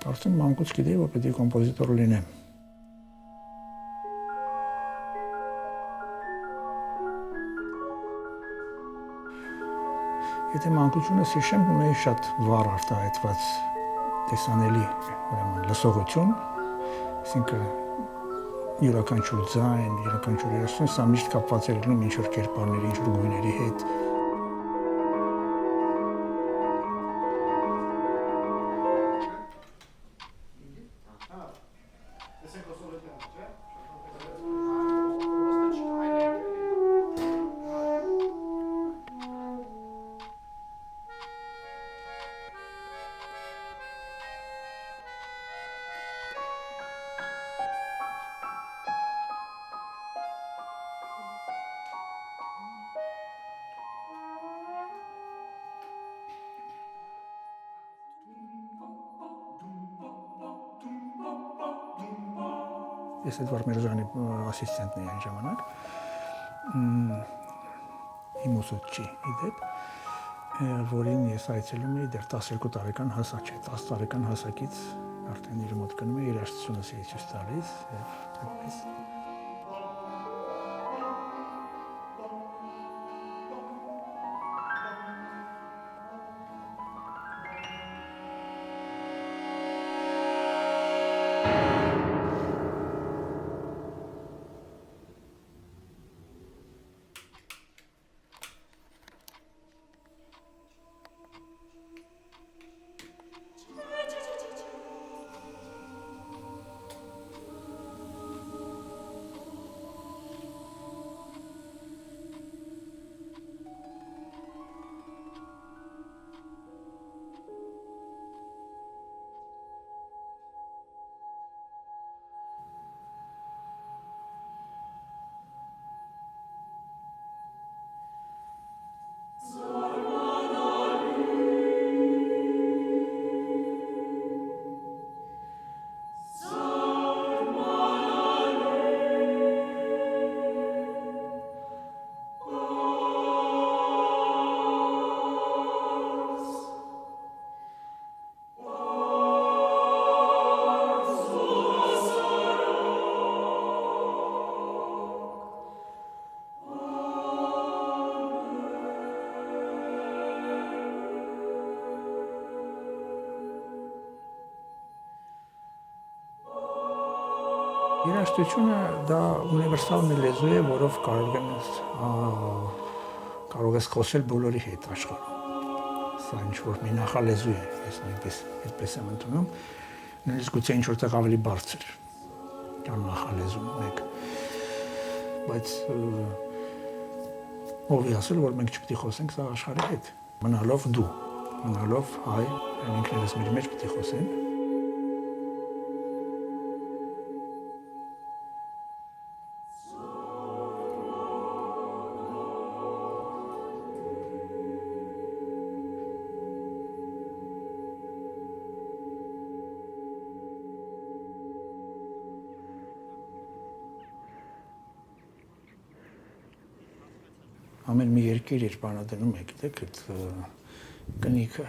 Կարծեմ մանկուց գիտեի, որ պետք է կոմպոզիտոր լինեմ։ Եթե մանկությունս հիշեմ, ունեի շատ վառ արտահայտված տեսանելի լսողություն, այսինքն յուրաքանչյուր ձայն, յուրաքանչյուր երեսուն, սա միշտ կապված էր լինում ինչ-որ կերպարների, ինչ-որ գույների հետ։ Ես Էդվարդ Միրզոյանի ասիստենտն էի այն ժամանակ, իմ ուսուցչի իդեպ, որին ես այցելում էի դեռ 12 տարեկան հասակ չէ, 10 տարեկան հասակից արդեն իր մոտ գնում էի, երաժշտությունս էի ցույց տալիս եւ այդպես։ Երաժշտությունը դա ունիվերսալ մի լեզու է, որով կարող ես խոսել բոլորի հետ աշխարհում։ Սա ինչ-որ մի նախալեզու է, ես նույնպես այդպես եմ ընդունում, նույնիսկ գուցե ինչ-որ տեղ ավելի բարձր, քան նախալեզուն մեկ։ Բայց ով է ասել, որ մենք չպետք է խոսենք սա աշխարհի հետ, մնալով դու, մնալով հայ, ինքներս մեր մեջ պետք է խոսենք։ Ամեն մի երկիր իր բանադնում է, գիտեք, այդ կնիքը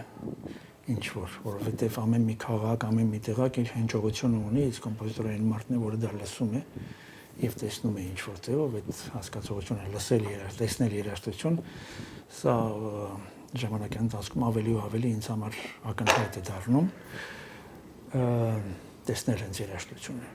ինչ-որ, որովհետև ամեն մի քաղաք, ամեն մի տեղակ իր հնչողությունը ունի, իսկ կոմպոզիտորային մարդն է, որը դա լսում է եւ տեսնում է ինչ-որ տեղով, այդ հասկացողությունը լսել, տեսնել երաժշտություն, սա ժամանակի ընթացքում ավելի ու ավելի ինձ համար ակնհայտ է դառնում, տեսնել հենց երաժշտությունը։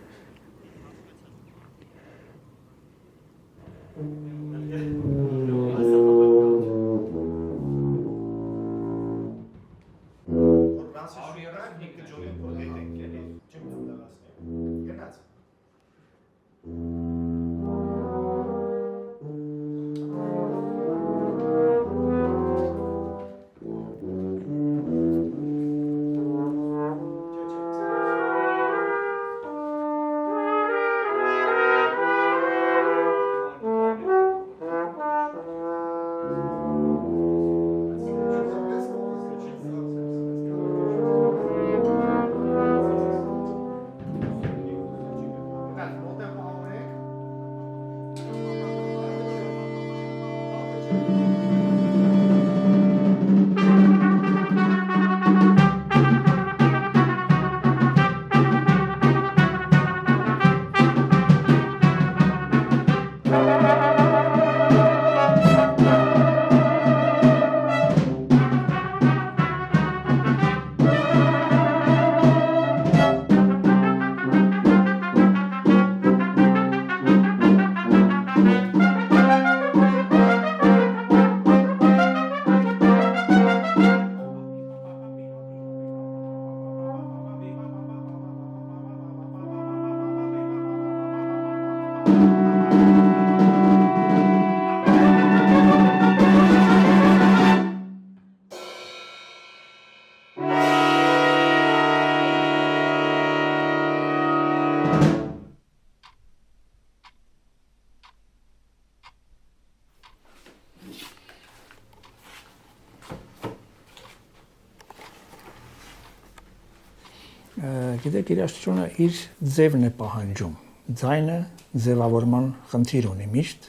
Գիտեք, երաժշտությունը իր ձևն է պահանջում։ Ձայնը ձևավորման խնդիր ունի միշտ,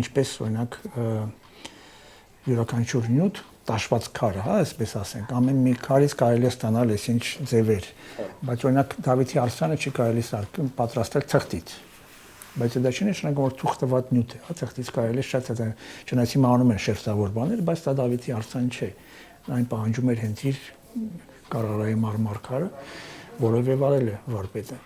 ինչպես օրինակ յուրաքանչյուր նյութ տաշված քարը, հա, այսպես ասենք, ամեն մի քարից կարելի է ստանալ այսինչ ձևեր, բայց օրինակ Դավիթի արսանը չի կարելի պատրաստել թղթից։ Բայց դա չի նշանակում, որ թուղթված նյութ է, հա, թղթից կարելի է շատ չնայած հիմա անում են շերտավոր բաներ, բայց դա Դավիթի արսան չէ։ Այն պահանջում էր հենց իր Կարարայի մարմար քարը, որով եւ արել է վարպետը։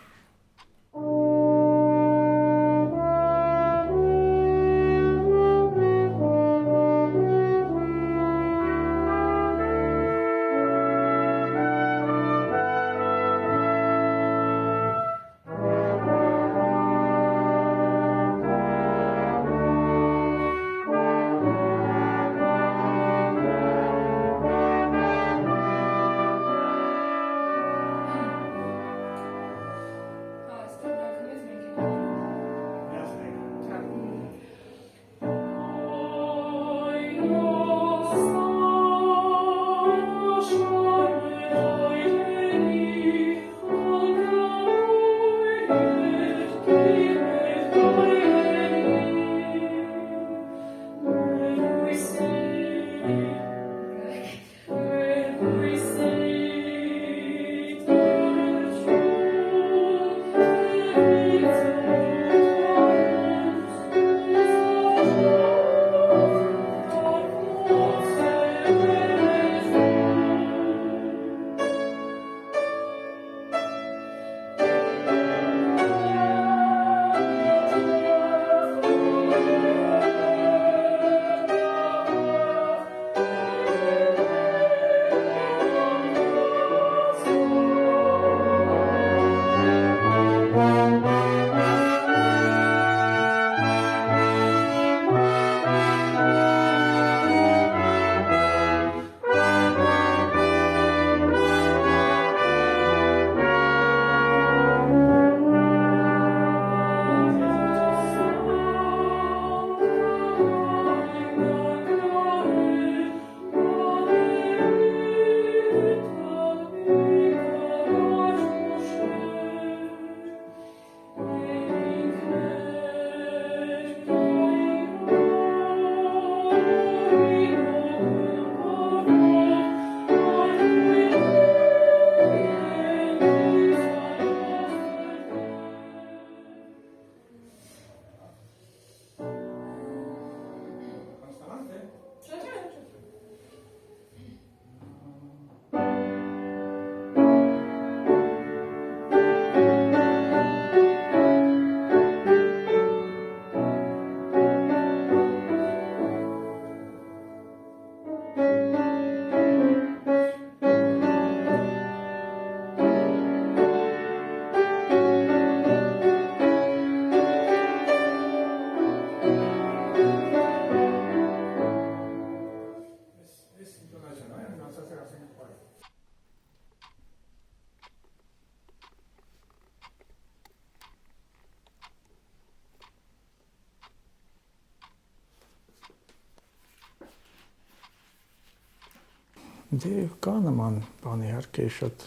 Դե կա նման բան իհարկե շատ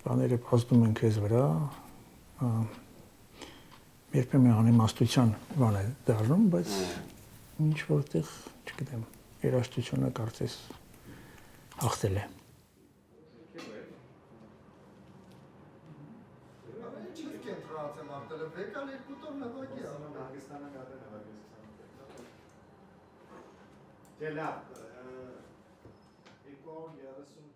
բաները ազդում են քեզ վրա, երբեմն անիմաստության բան է դառնում, բայց ինչ որտեղ, չգիտեմ, երաժշտությունը կարծես հաղթել է։ Դե լավ, 230